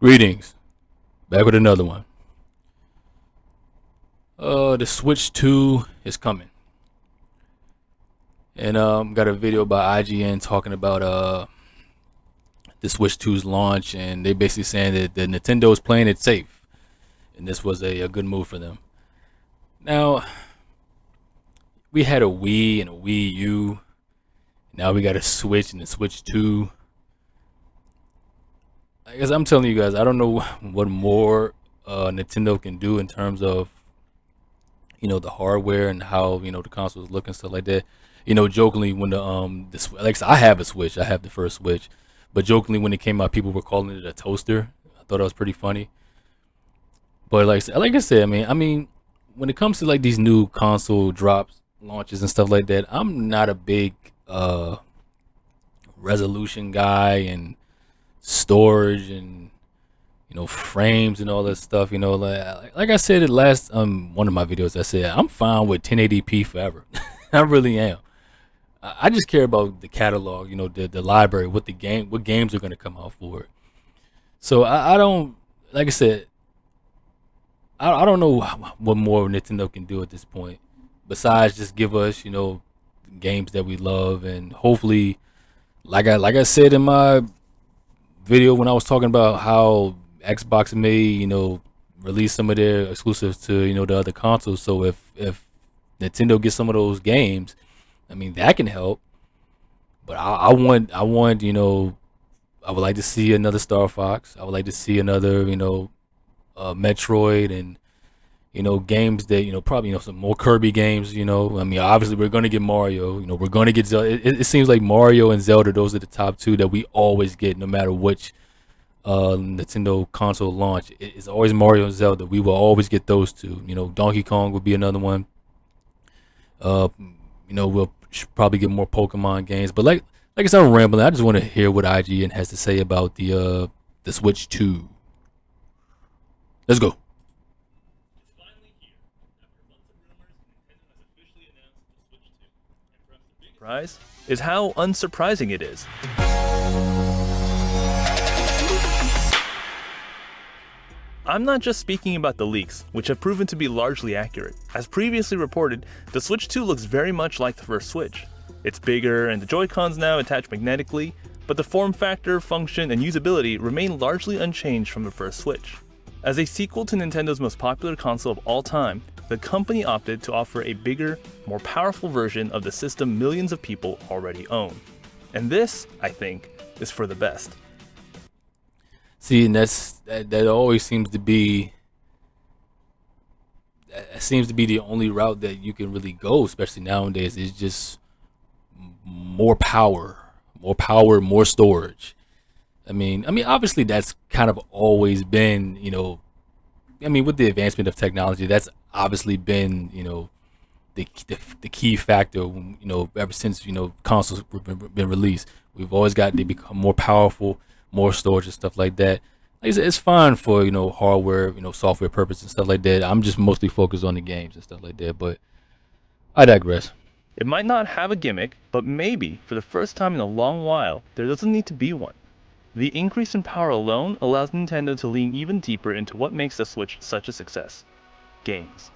Greetings. Back with another one. The Switch 2 is coming. And got a video by IGN talking about the Switch 2's launch, and they basically saying that the Nintendo is playing it safe. And this was a good move for them. Now, we had a Wii and a Wii U. Now we got a Switch and a Switch 2. I guess I'm telling you guys, I don't know what more Nintendo can do in terms of the hardware and how the consoles look and stuff like that. Jokingly when like I have a Switch, I have the first Switch, but jokingly when it came out, people were calling it a toaster. I thought that was pretty funny. But like I said, I mean, when it comes to like these new console drops, launches and stuff like that, I'm not a big resolution guy and storage and frames and all that stuff. Like I said it last one of my videos, I said I'm fine with 1080p forever. I really am. I just care about the catalog, the library, what games are going to come out for it. So I don't, like I said, I don't know what more Nintendo can do at this point besides just give us games that we love, and hopefully like I said in my video when I was talking about how Xbox may release some of their exclusives to the other consoles. So if Nintendo gets some of those games, I mean that can help. But I want I would like to see another Star Fox. I would like to see another Metroid, and games that probably some more Kirby games. I mean obviously we're gonna get Mario. We're gonna get Zelda. It seems like Mario and Zelda, those are the top two that we always get no matter which Nintendo console launch. It's always Mario and Zelda. We will always get those two. Donkey Kong would be another one. We'll probably get more Pokemon games. But like I said, I'm rambling. I just want to hear what IGN has to say about the Switch 2. Let's go. Surprise is how unsurprising it is. I'm not just speaking about the leaks, which have proven to be largely accurate. As previously reported, the Switch 2 looks very much like the first Switch. It's bigger and the Joy-Cons now attach magnetically, but the form factor, function, and usability remain largely unchanged from the first Switch. As a sequel to Nintendo's most popular console of all time, the company opted to offer a bigger, more powerful version of the system millions of people already own. And this, I think, is for the best. See, and that always seems to be the only route that you can really go, especially nowadays. Is just more power, more storage. I mean, obviously that's kind of always been, with the advancement of technology, that's obviously been, the key factor, ever since, consoles have been released. We've always they become more powerful, more storage and stuff like that. Like I said, it's fine for, hardware, software purpose and stuff like that. I'm just mostly focused on the games and stuff like that, but I digress. It might not have a gimmick, but maybe, for the first time in a long while, there doesn't need to be one. The increase in power alone allows Nintendo to lean even deeper into what makes the Switch such a success: games.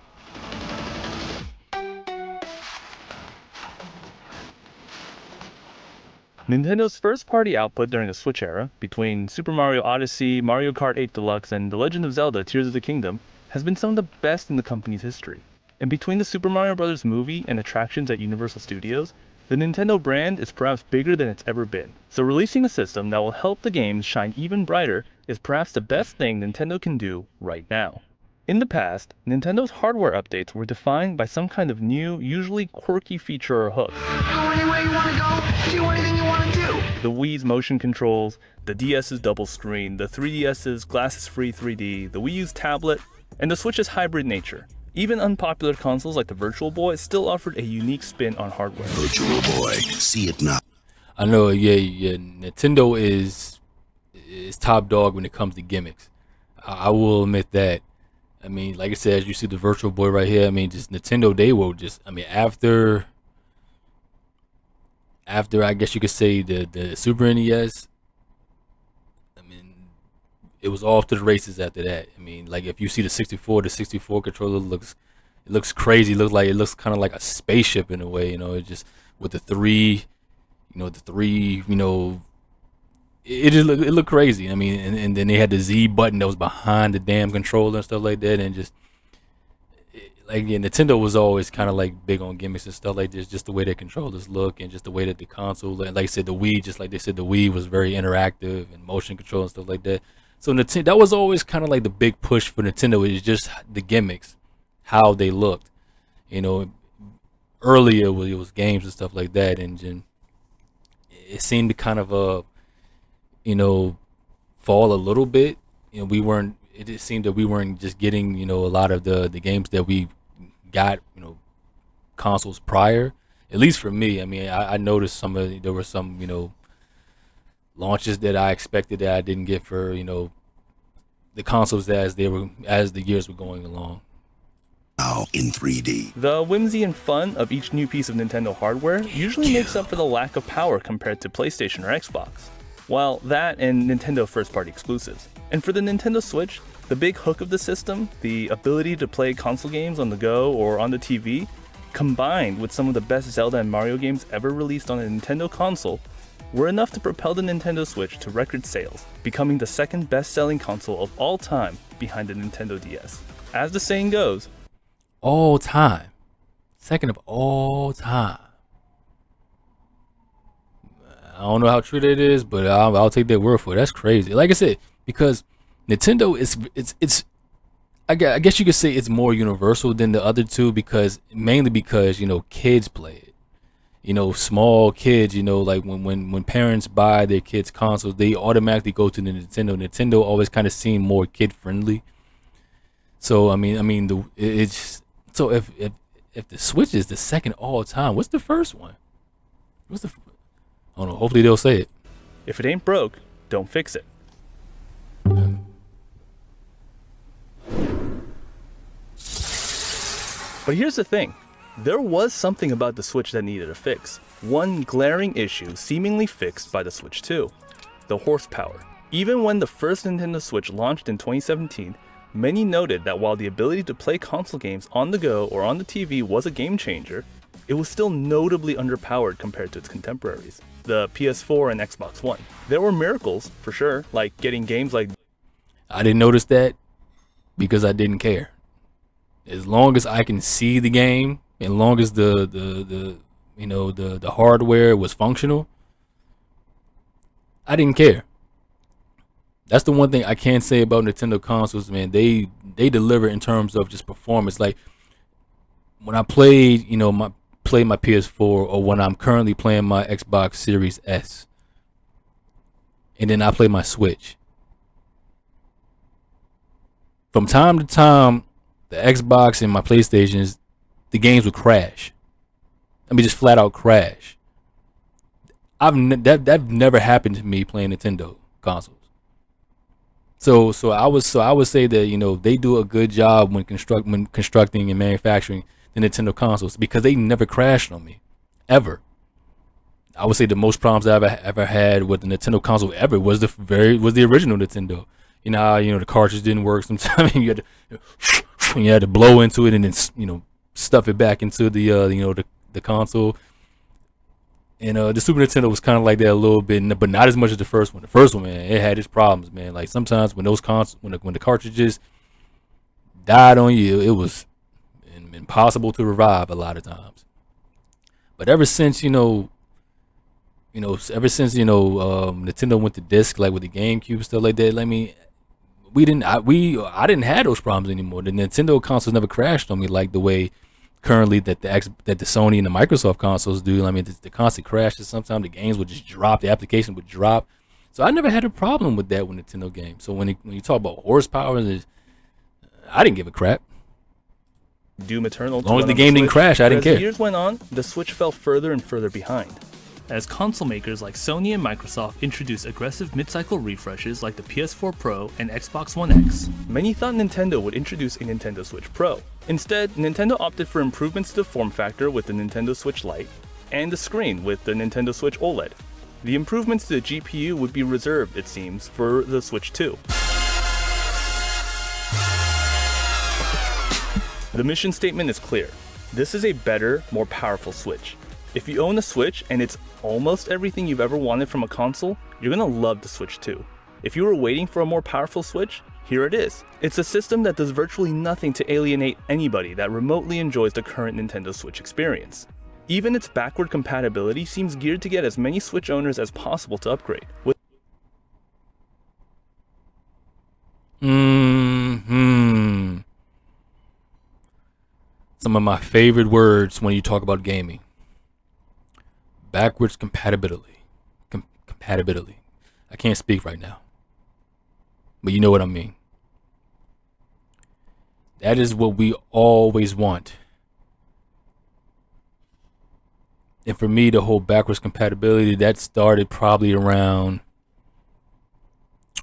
Nintendo's first-party output during the Switch era, between Super Mario Odyssey, Mario Kart 8 Deluxe, and The Legend of Zelda: Tears of the Kingdom, has been some of the best in the company's history. And between the Super Mario Bros. Movie and attractions at Universal Studios, the Nintendo brand is perhaps bigger than it's ever been. So releasing a system that will help the games shine even brighter is perhaps the best thing Nintendo can do right now. In the past, Nintendo's hardware updates were defined by some kind of new, usually quirky feature or hook. Go anywhere you want to go, do anything you want to do. The Wii's motion controls, the DS's double screen, the 3DS's glasses-free 3D, the Wii U's tablet, and the Switch's hybrid nature. Even unpopular consoles like the Virtual Boy still offered a unique spin on hardware. Virtual Boy, see it now. I know, yeah. Nintendo is top dog when it comes to gimmicks. I will admit that. I mean, like I said, as you see the Virtual Boy right here, I mean, just Nintendo, they will just, after I guess you could say the Super NES, it was off to the races after that. I mean, like if you see the 64 controller looks crazy. It looks kind of like a spaceship in a way. It just with the three, it looked crazy. I mean, and then they had the Z button that was behind the damn controller and stuff like that, and just Nintendo was always kind of like big on gimmicks and stuff like this, just the way their controllers look and just the way that the console, like I said, the Wii, just like they said, the Wii was very interactive and motion control and stuff like that. So Nintendo, that was always kind of like the big push for Nintendo, is just the gimmicks, how they looked. Earlier it was games and stuff like that, and it seemed to kind of fall a little bit. We weren't. It just seemed that we weren't just getting a lot of the games that we got consoles prior. At least for me, I mean, I noticed there were some launches that I expected that I didn't get for the consoles as the years were going along. Now in 3D. The whimsy and fun of each new piece of Nintendo hardware usually makes up for the lack of power compared to PlayStation or Xbox. Well, that and Nintendo first-party exclusives. And for the Nintendo Switch, the big hook of the system, the ability to play console games on the go or on the TV, combined with some of the best Zelda and Mario games ever released on a Nintendo console, were enough to propel the Nintendo Switch to record sales, becoming the second best-selling console of all time behind the Nintendo DS. As the saying goes, all time, second of all time. I don't know how true that is, but I'll take that word for it. That's crazy. Like I said, because Nintendo it's I guess you could say it's more universal than the other two, mainly because kids play it. Small kids, like when parents buy their kids consoles, they automatically go to the Nintendo. Nintendo always kind of seemed more kid friendly. So if the Switch is the second all time, what's the first one? I don't know. Hopefully they'll say it. if it ain't broke, don't fix it. But here's the thing. There was something about the Switch that needed a fix. One glaring issue seemingly fixed by the Switch 2. The horsepower. Even when the first Nintendo Switch launched in 2017, many noted that while the ability to play console games on the go or on the TV was a game changer, it was still notably underpowered compared to its contemporaries, the PS4 and Xbox One. There were miracles, for sure, like getting games like... I didn't notice that because I didn't care. As long as I can see the game, as long as the hardware was functional, I didn't care. That's the one thing I can say about Nintendo consoles, man. They deliver in terms of just performance. Like when I played, my PS4, or when I'm currently playing my Xbox Series S, and then I play my Switch. From time to time, the Xbox and my PlayStations, the games would crash. I mean, just flat out crash. That never happened to me playing Nintendo consoles. So I would say that they do a good job when constructing and manufacturing the Nintendo consoles, because they never crashed on me, ever. I would say the most problems I've ever had with the Nintendo console ever was the original Nintendo. You know how the cartridge didn't work sometimes. You had to blow into it and then stuff it back into the console. And the Super Nintendo was kind of like that a little bit, but not as much as the first one. The first one, man, it had its problems, man. Like sometimes when when the cartridges died on you, it was impossible to revive a lot of times. But ever since Nintendo went to disc, like with the GameCube stuff like that, I mean, I didn't have those problems anymore. The Nintendo consoles never crashed on me like the way currently that the Sony and the Microsoft consoles do. I mean, the constant crashes. Sometimes the games would just drop, the application would drop. So I never had a problem with that with Nintendo games. So when you talk about horsepower, I didn't give a crap. Doom Eternal. As long as the game didn't crash, I didn't care. As the years went on, the Switch fell further and further behind, as console makers like Sony and Microsoft introduced aggressive mid-cycle refreshes like the PS4 Pro and Xbox One X. Many thought Nintendo would introduce a Nintendo Switch Pro. Instead, Nintendo opted for improvements to the form factor with the Nintendo Switch Lite and the screen with the Nintendo Switch OLED. The improvements to the GPU would be reserved, it seems, for the Switch 2. The mission statement is clear. This is a better, more powerful Switch. If you own a Switch and it's almost everything you've ever wanted from a console, you're gonna love the Switch 2. If you were waiting for a more powerful Switch, here it is. It's a system that does virtually nothing to alienate anybody that remotely enjoys the current Nintendo Switch experience. Even its backward compatibility seems geared to get as many Switch owners as possible to upgrade. Some of my favorite words when you talk about gaming. Backwards compatibility. Compatibility. I can't speak right now, but you know what I mean. That is what we always want. And for me, the whole backwards compatibility, that started probably around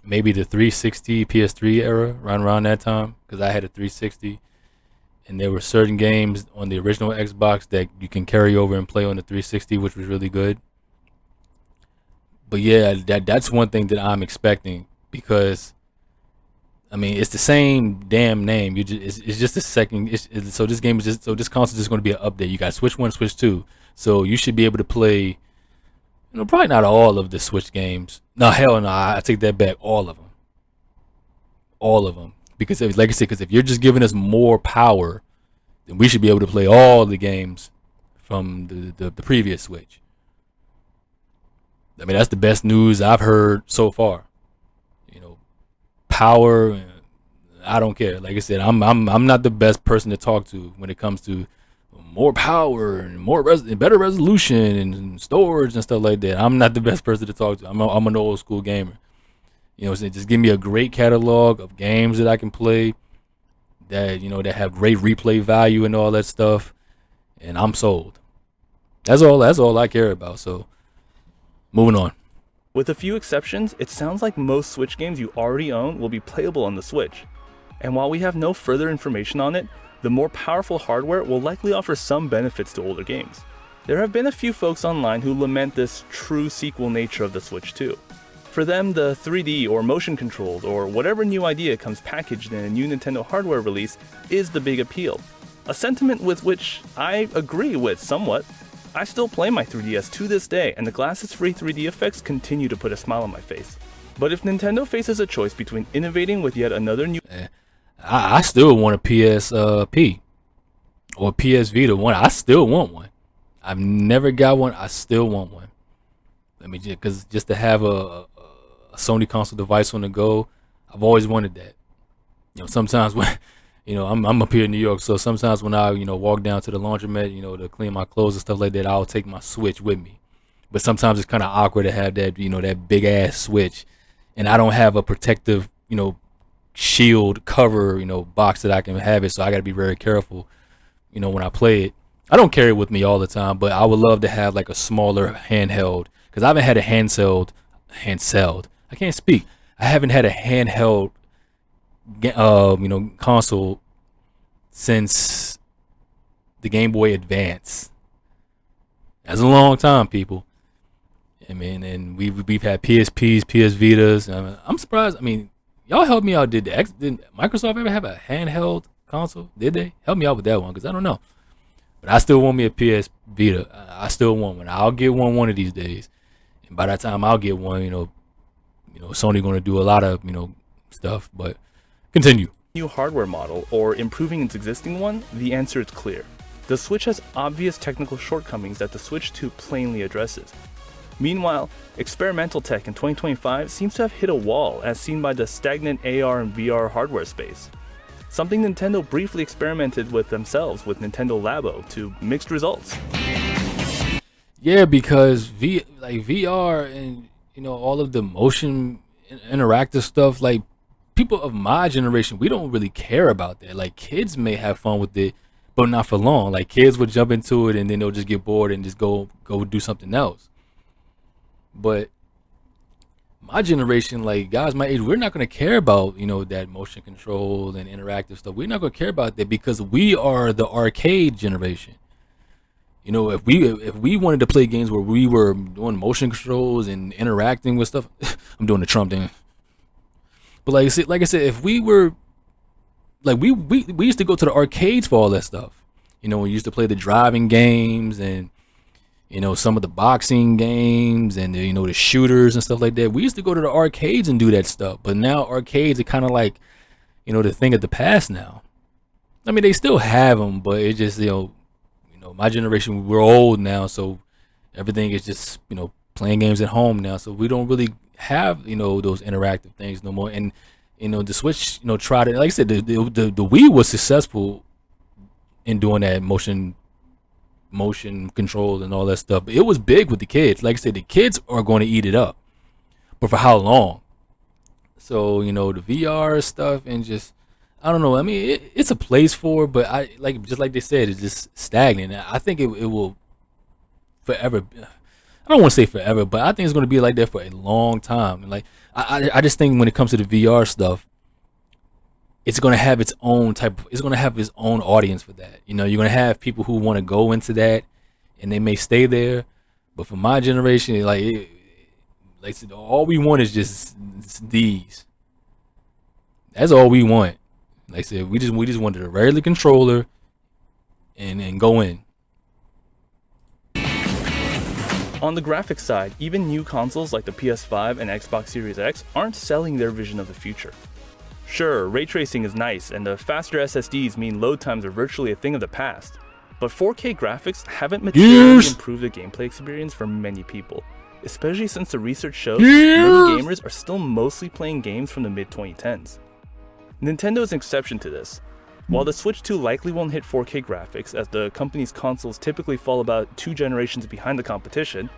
maybe the 360 PS3 era, around that time, because I had a 360. And there were certain games on the original Xbox that you can carry over and play on the 360, which was really good. But yeah, that's one thing that I'm expecting, because I mean, it's the same damn name. It's just a second. So this game is just, so this console is just going to be an update. You got Switch 1, Switch 2, so you should be able to play, probably not all of the Switch games. No, hell no, I take that back. All of them. Because like I said, because if you're just giving us more power, then we should be able to play all the games from the previous Switch. I mean, that's the best news I've heard so far. Power, I don't care. Like I said, I'm not the best person to talk to when it comes to more power and better resolution and storage and stuff like that. I'm not the best person to talk to. I'm an old school gamer. So just give me a great catalog of games that I can play, that that have great replay value and all that stuff, and I'm sold. That's all I care about. So, moving on. With a few exceptions, it sounds like most Switch games you already own will be playable on the Switch. And while we have no further information on it, the more powerful hardware will likely offer some benefits to older games. There have been a few folks online who lament this true sequel nature of the Switch 2. For them, the 3D or motion controlled or whatever new idea comes packaged in a new Nintendo hardware release is the big appeal. A sentiment with which I agree with somewhat. I still play my 3DS to this day, and the glasses-free 3D effects continue to put a smile on my face. But if Nintendo faces a choice between innovating with yet another new... I still want a PSP or PS Vita one. I still want one. I've never got one. I still want one. I mean, because just to have a Sony console device on the go, I've always wanted that. Sometimes when... I'm up here in New York, so sometimes when I, walk down to the laundromat, to clean my clothes and stuff like that, I'll take my Switch with me. But sometimes it's kind of awkward to have that, that big ass Switch, and I don't have a protective, shield cover, box that I can have it. So I got to be very careful, when I play it. I don't carry it with me all the time, but I would love to have like a smaller handheld, because I haven't had a handheld. I can't speak. I haven't had a handheld console since the Game Boy Advance. That's a long time, people. I mean, and we've had PSPs, PS Vitas. I'm surprised. I mean, y'all help me out. Did Microsoft ever have a handheld console? Did they? Help me out with that one, because I don't know. But I still want me a PS Vita. I still want one. I'll get one of these days. And by that time I'll get one, Sony going to do a lot of stuff, but. Continue. New hardware model or improving its existing one, the answer is clear. The Switch has obvious technical shortcomings that the Switch 2 plainly addresses. Meanwhile, experimental tech in 2025 seems to have hit a wall as seen by the stagnant AR and VR hardware space. Something Nintendo briefly experimented with themselves with Nintendo Labo to mixed results. Yeah, because VR and all of the motion interactive stuff, like people of my generation, we don't really care about that. Like kids may have fun with it, but not for long. Like kids would jump into it and then they'll just get bored and just go do something else. But my generation, like guys my age, we're not going to care about that motion control and interactive stuff. We're not going to care about that because we are the arcade generation. If we wanted to play games where we were doing motion controls and interacting with stuff, I'm doing the Trump thing. But like I said, if we were like we used to go to the arcades for all that stuff. You know, we used to play the driving games and, you know, some of the boxing games and the, you know, the shooters and stuff like that. We used to go to the arcades and do that stuff. But now arcades are kind of like, you know, the thing of the past now. I mean, they still have them, but it just, you know, my generation, we're old now, so everything is just, you know, playing games at home now. So we don't really have, you know, those interactive things no more. And, you know, the Switch, you know, tried it. Like I said, the Wii was successful in doing that motion controls and all that stuff. But it was big with the kids. Like I said, the kids are going to eat it up, but for how long? So, you know, the VR stuff and just, I don't know. I mean, it's a place for it, but I like, just like they said, it's just stagnant. I think it will forever. I don't want to say forever, but I think it's going to be like that for a long time. And like, I just think when it comes to the VR stuff, it's going to have its own it's going to have its own audience for that. You know, you're going to have people who want to go into that and they may stay there. But for my generation, like I said, all we want is just these. That's all we want. Like I said, we just wanted a regular controller and go in. On the graphics side, even new consoles like the PS5 and Xbox Series X aren't selling their vision of the future. Sure, ray tracing is nice, and the faster SSDs mean load times are virtually a thing of the past, but 4K graphics haven't materially improved the gameplay experience for many people, especially since the research shows many gamers are still mostly playing games from the mid-2010s. Nintendo is an exception to this. While the Switch 2 likely won't hit 4K graphics, as the company's consoles typically fall about 2 generations behind the competition,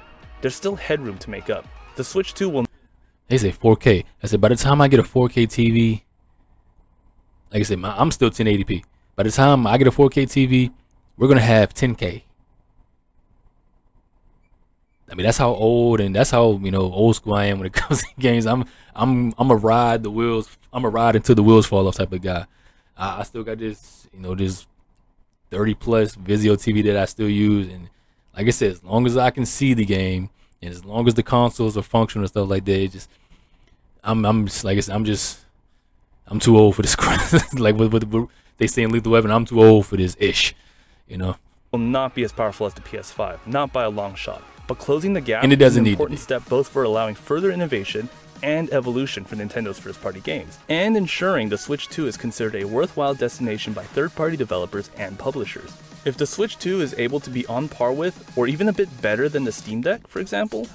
there's still headroom to make up. The Switch 2 will... They say 4K. I said, by the time I get a 4K TV, like I said, I'm still 1080p. By the time I get a 4K TV, we're gonna have 10K. I mean, that's how old and that's how, you know, old school I am when it comes to games. I'm a ride the wheels. I'm a ride until the wheels fall off type of guy. I still got this, you know, this 30 plus Vizio TV that I still use, and like I said, as long as I can see the game and as long as the consoles are functional and stuff like that, it just I'm just, like I said, I'm too old for this crap. Like what they say in Lethal Weapon, I'm too old for this ish, you know. Will not be as powerful as the PS5, not by a long shot. But closing the gap and it doesn't is an need important step both for allowing further innovation and evolution for Nintendo's first-party games, and ensuring the Switch 2 is considered a worthwhile destination by third-party developers and publishers. If the Switch 2 is able to be on par with, or even a bit better than the Steam Deck, for example,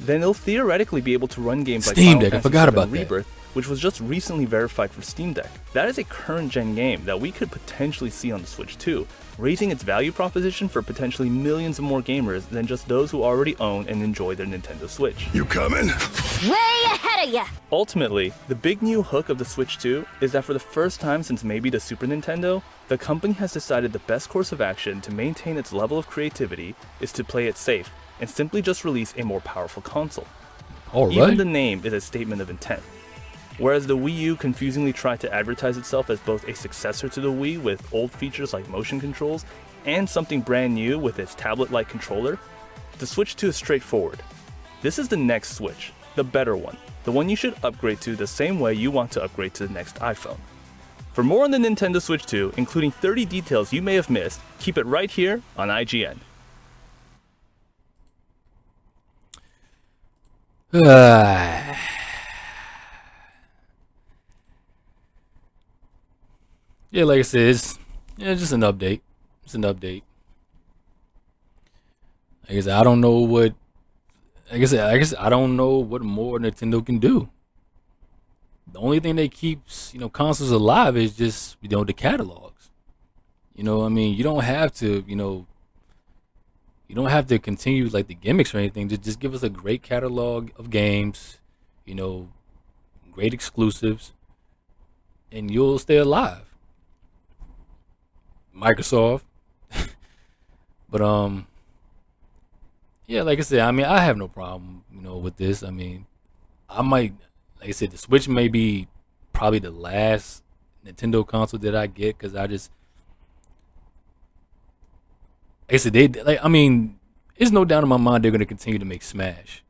then it'll theoretically be able to run games like Steam Final Deck, I Fantasy forgot VII about Rebirth, which was just recently verified for Steam Deck. That is a current-gen game that we could potentially see on the Switch 2, raising its value proposition for potentially millions of more gamers than just those who already own and enjoy their Nintendo Switch. You coming? Way ahead of ya! Ultimately, the big new hook of the Switch 2 is that for the first time since maybe the Super Nintendo, the company has decided the best course of action to maintain its level of creativity is to play it safe and simply just release a more powerful console. All right. Even the name is a statement of intent. Whereas the Wii U confusingly tried to advertise itself as both a successor to the Wii with old features like motion controls and something brand new with its tablet-like controller, the Switch 2 is straightforward. This is the next Switch, the better one, the one you should upgrade to the same way you want to upgrade to the next iPhone. For more on the Nintendo Switch 2, including 30 details you may have missed, keep it right here on IGN. Yeah, like I said, it's just an update. It's an update. Like I said, I don't know what. I guess I don't know what more Nintendo can do. The only thing that keeps, you know, consoles alive is just, you know, the catalogs. You know, I mean, you don't have to, you know, you don't have to continue like the gimmicks or anything. Just give us a great catalog of games, you know, great exclusives, and you'll stay alive. Microsoft. But yeah, like I said, I mean, I have no problem, you know, with this. I mean, I might, like I said, the Switch may be probably the last Nintendo console that I get, because I just, like I said, I mean, there's no doubt in my mind they're going to continue to make Smash.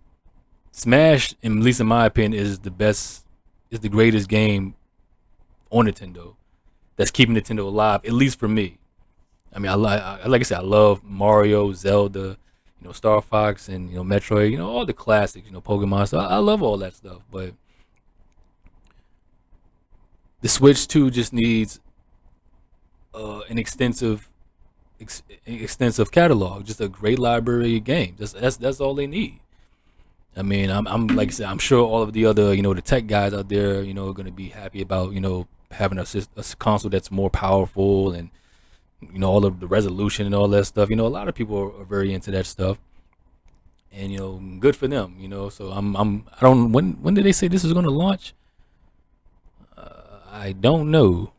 Smash, at least in my opinion, is the greatest game on Nintendo. that's keeping Nintendo alive, at least for me. I mean, like I said, I love Mario, Zelda, Star Fox, and Metroid, all the classics, Pokemon. So I love all that stuff. But the Switch 2 just needs an extensive catalog, just a great library of games. That's all they need. I mean, I'm like I said, I'm sure all of the other, the tech guys out there, are going to be happy about, having a console that's more powerful and, all of the resolution and all that stuff. A lot of people are very into that stuff, and good for them. So I don't. When did they say this is going to launch? I don't know,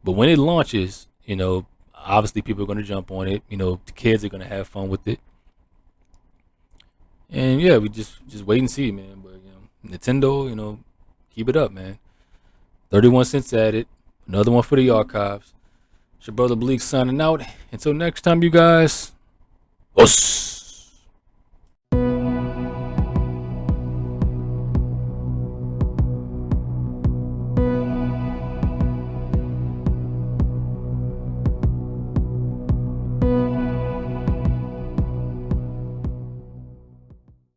but when it launches, obviously people are going to jump on it. The kids are going to have fun with it. And yeah, we just wait and see, man. But Nintendo, keep it up, man. 31 cents at it. Another one for the archives. It's your brother BLeik signing out. Until next time, you guys. Us.